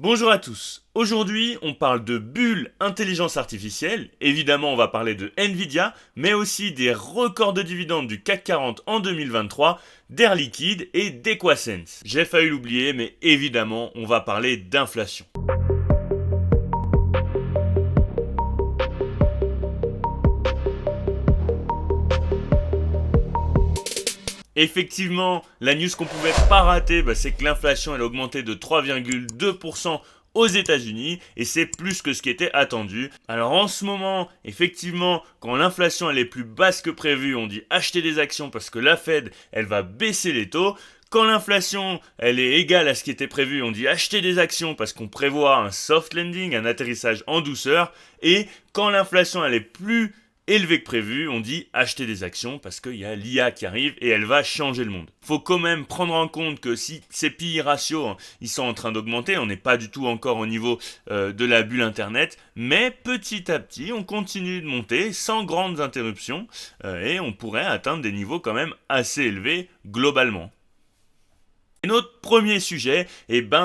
Bonjour à tous. Aujourd'hui, on parle de bulle intelligence artificielle. Évidemment, on va parler de Nvidia, mais aussi des records de dividendes du CAC 40 en 2023, d'Air Liquide et d'Equasense. J'ai failli l'oublier, mais évidemment, on va parler d'inflation. Effectivement, la news qu'on pouvait pas rater, c'est que l'inflation elle a augmenté de 3,2% aux États-Unis et c'est plus que ce qui était attendu. Alors en ce moment, effectivement, quand l'inflation elle est plus basse que prévu, on dit acheter des actions parce que la Fed elle va baisser les taux. Quand l'inflation elle est égale à ce qui était prévu, on dit acheter des actions parce qu'on prévoit un soft landing, un atterrissage en douceur. Et quand l'inflation elle est plus élevé que prévu, on dit acheter des actions parce qu'il y a l'IA qui arrive et elle va changer le monde. Faut quand même prendre en compte que si ces PI ratios ils sont en train d'augmenter, on n'est pas du tout encore au niveau de la bulle internet, mais petit à petit on continue de monter sans grandes interruptions et on pourrait atteindre des niveaux quand même assez élevés globalement. Et notre premier sujet,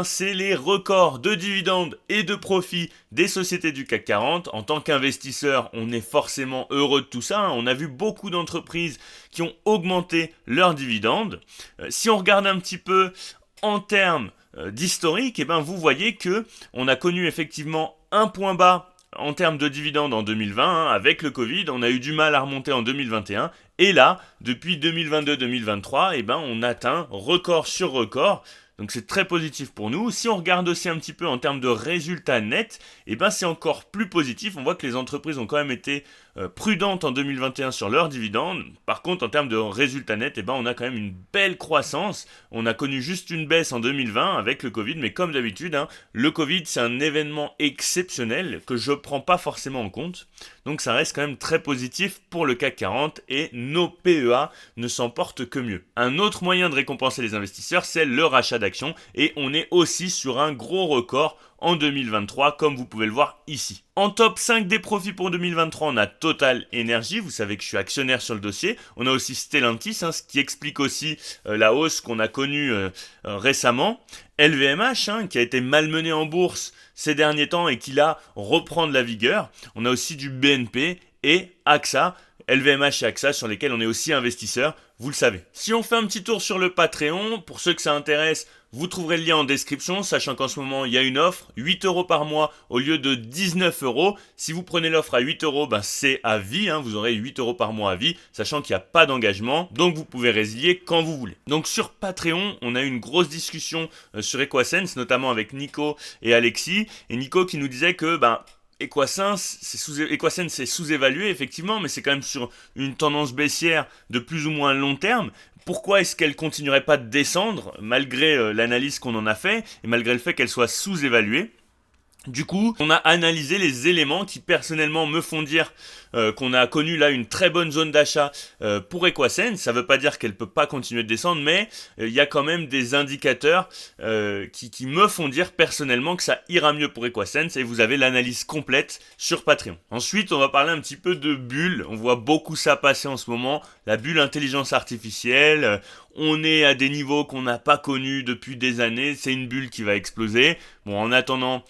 c'est les records de dividendes et de profits des sociétés du CAC 40. En tant qu'investisseur, on est forcément heureux de tout ça. On a vu beaucoup d'entreprises qui ont augmenté leurs dividendes. Si on regarde un petit peu en termes d'historique, vous voyez que on a connu effectivement un point bas en termes de dividendes en 2020, avec le Covid, on a eu du mal à remonter en 2021, et là, depuis 2022-2023, on atteint record sur record. Donc c'est très positif pour nous. Si on regarde aussi un petit peu en termes de résultats nets, c'est encore plus positif. On voit que les entreprises ont quand même été prudentes en 2021 sur leurs dividendes. Par contre, en termes de résultats nets, on a quand même une belle croissance. On a connu juste une baisse en 2020 avec le Covid, mais comme d'habitude, le Covid c'est un événement exceptionnel que je ne prends pas forcément en compte. Donc ça reste quand même très positif pour le CAC 40 et nos PEA ne s'en portent que mieux. Un autre moyen de récompenser les investisseurs, c'est le rachat d'actions et on est aussi sur un gros record en 2023 comme vous pouvez le voir ici. En top 5 des profits pour 2023, on a Total Energy, vous savez que je suis actionnaire sur le dossier. On a aussi Stellantis, ce qui explique aussi la hausse qu'on a connue récemment. LVMH, qui a été malmené en bourse ces derniers temps et qui là reprend de la vigueur. On a aussi du BNP et AXA, LVMH et AXA sur lesquels on est aussi investisseur, vous le savez. Si on fait un petit tour sur le Patreon, pour ceux que ça intéresse, vous trouverez le lien en description, sachant qu'en ce moment, il y a une offre, 8 € par mois au lieu de 19 €. Si vous prenez l'offre à 8 €, c'est à vie, vous aurez 8 € par mois à vie, sachant qu'il n'y a pas d'engagement, donc vous pouvez résilier quand vous voulez. Donc sur Patreon, on a eu une grosse discussion sur Equasense, notamment avec Nico et Alexis, et Nico qui nous disait que Equasense, c'est sous-évalué effectivement, mais c'est quand même sur une tendance baissière de plus ou moins long terme. Pourquoi est-ce qu'elle continuerait pas de descendre malgré l'analyse qu'on en a fait et malgré le fait qu'elle soit sous-évaluée ? Du coup, on a analysé les éléments qui personnellement me font dire qu'on a connu là une très bonne zone d'achat pour Equasense. Ça ne veut pas dire qu'elle ne peut pas continuer de descendre, mais il y a quand même des indicateurs qui me font dire personnellement que ça ira mieux pour Equasense et vous avez l'analyse complète sur Patreon. Ensuite, on va parler un petit peu de bulle. On voit beaucoup ça passer en ce moment. La bulle intelligence artificielle. On est à des niveaux qu'on n'a pas connus depuis des années. C'est une bulle qui va exploser. Bon, en attendant...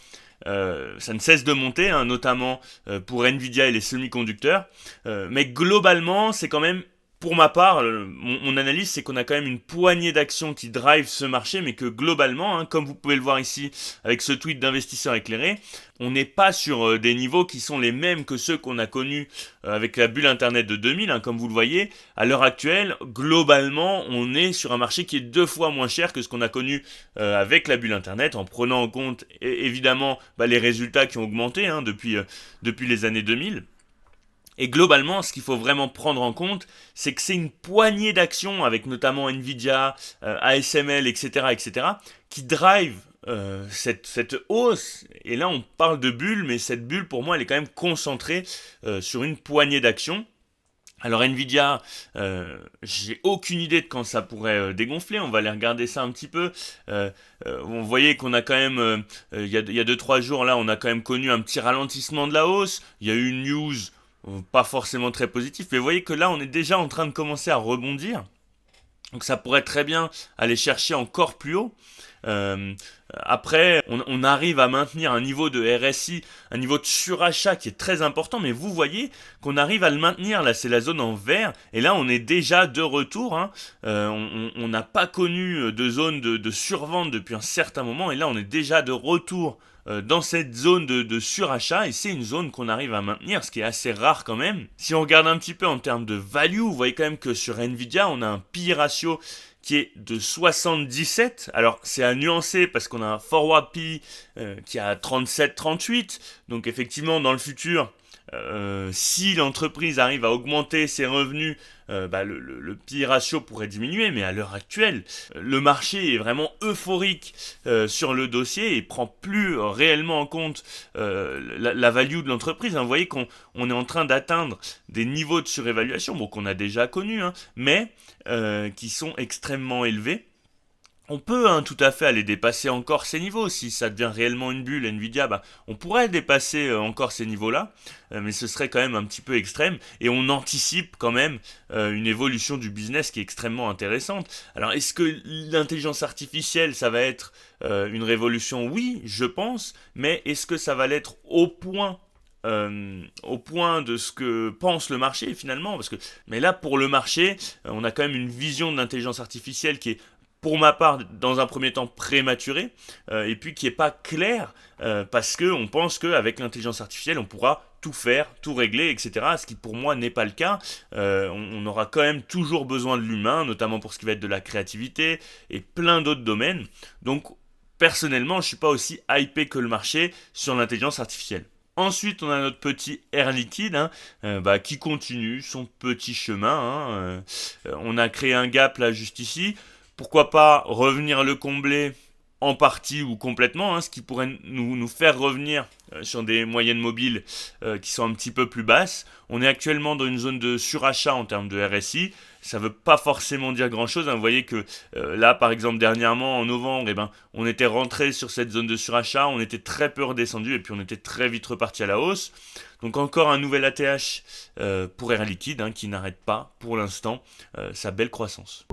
ça ne cesse de monter, notamment pour Nvidia et les semi-conducteurs. Mais globalement, c'est quand même, pour ma part, mon analyse, c'est qu'on a quand même une poignée d'actions qui drive ce marché, mais que globalement, comme vous pouvez le voir ici avec ce tweet d'investisseurs éclairés, on n'est pas sur des niveaux qui sont les mêmes que ceux qu'on a connus avec la bulle Internet de 2000, comme vous le voyez. À l'heure actuelle, globalement, on est sur un marché qui est 2 fois moins cher que ce qu'on a connu avec la bulle Internet, en prenant en compte évidemment les résultats qui ont augmenté depuis les années 2000. Et globalement, ce qu'il faut vraiment prendre en compte, c'est que c'est une poignée d'actions, avec notamment Nvidia, ASML, etc., qui drive cette hausse. Et là, on parle de bulle, mais cette bulle, pour moi, elle est quand même concentrée sur une poignée d'actions. Alors Nvidia, j'ai aucune idée de quand ça pourrait dégonfler, on va aller regarder ça un petit peu. Vous voyez qu'on a quand même, il y a 2-3 jours, là, on a quand même connu un petit ralentissement de la hausse. Il y a eu une news pas forcément très positif, mais vous voyez que là on est déjà en train de commencer à rebondir, donc ça pourrait très bien aller chercher encore plus haut. Après, on arrive à maintenir un niveau de RSI, un niveau de surachat qui est très important, mais vous voyez qu'on arrive à le maintenir. Là, c'est la zone en vert, et là, on est déjà de retour. Hein. On n'a pas connu de zone de survente depuis un certain moment, et là, on est déjà de retour dans cette zone de surachat, et c'est une zone qu'on arrive à maintenir, ce qui est assez rare quand même. Si on regarde un petit peu en termes de value, vous voyez quand même que sur Nvidia, on a un PE ratio qui est de 77. Alors c'est à nuancer parce qu'on a un forward PE qui est à 37-38. Donc effectivement dans le futur, si l'entreprise arrive à augmenter ses revenus, le PE ratio pourrait diminuer, mais à l'heure actuelle, le marché est vraiment euphorique sur le dossier et prend plus réellement en compte la value de l'entreprise. Hein. Vous voyez qu'on est en train d'atteindre des niveaux de surévaluation, bon, qu'on a déjà connus, hein, mais qui sont extrêmement élevés. On peut tout à fait aller dépasser encore ces niveaux. Si ça devient réellement une bulle, Nvidia, on pourrait dépasser encore ces niveaux-là, mais ce serait quand même un petit peu extrême, et on anticipe quand même une évolution du business qui est extrêmement intéressante. Alors est-ce que l'intelligence artificielle, ça va être une révolution? Oui, je pense, mais est-ce que ça va l'être au point de ce que pense le marché finalement? Mais là, pour le marché, on a quand même une vision de l'intelligence artificielle qui est, pour ma part, dans un premier temps prématurée, et puis qui est pas claire, parce que on pense qu'avec l'intelligence artificielle, on pourra tout faire, tout régler, etc. Ce qui pour moi n'est pas le cas. On aura quand même toujours besoin de l'humain, notamment pour ce qui va être de la créativité et plein d'autres domaines. Donc personnellement, je suis pas aussi hypé que le marché sur l'intelligence artificielle. Ensuite, on a notre petit Air Liquide qui continue son petit chemin. On a créé un gap là juste ici. Pourquoi pas revenir le combler en partie ou complètement, hein, ce qui pourrait nous faire revenir sur des moyennes mobiles qui sont un petit peu plus basses. On est actuellement dans une zone de surachat en termes de RSI. Ça ne veut pas forcément dire grand-chose. Hein. Vous voyez que là, par exemple, dernièrement, en novembre, on était rentré sur cette zone de surachat, on était très peu redescendu et puis on était très vite reparti à la hausse. Donc encore un nouvel ATH pour Air Liquide qui n'arrête pas, pour l'instant, sa belle croissance.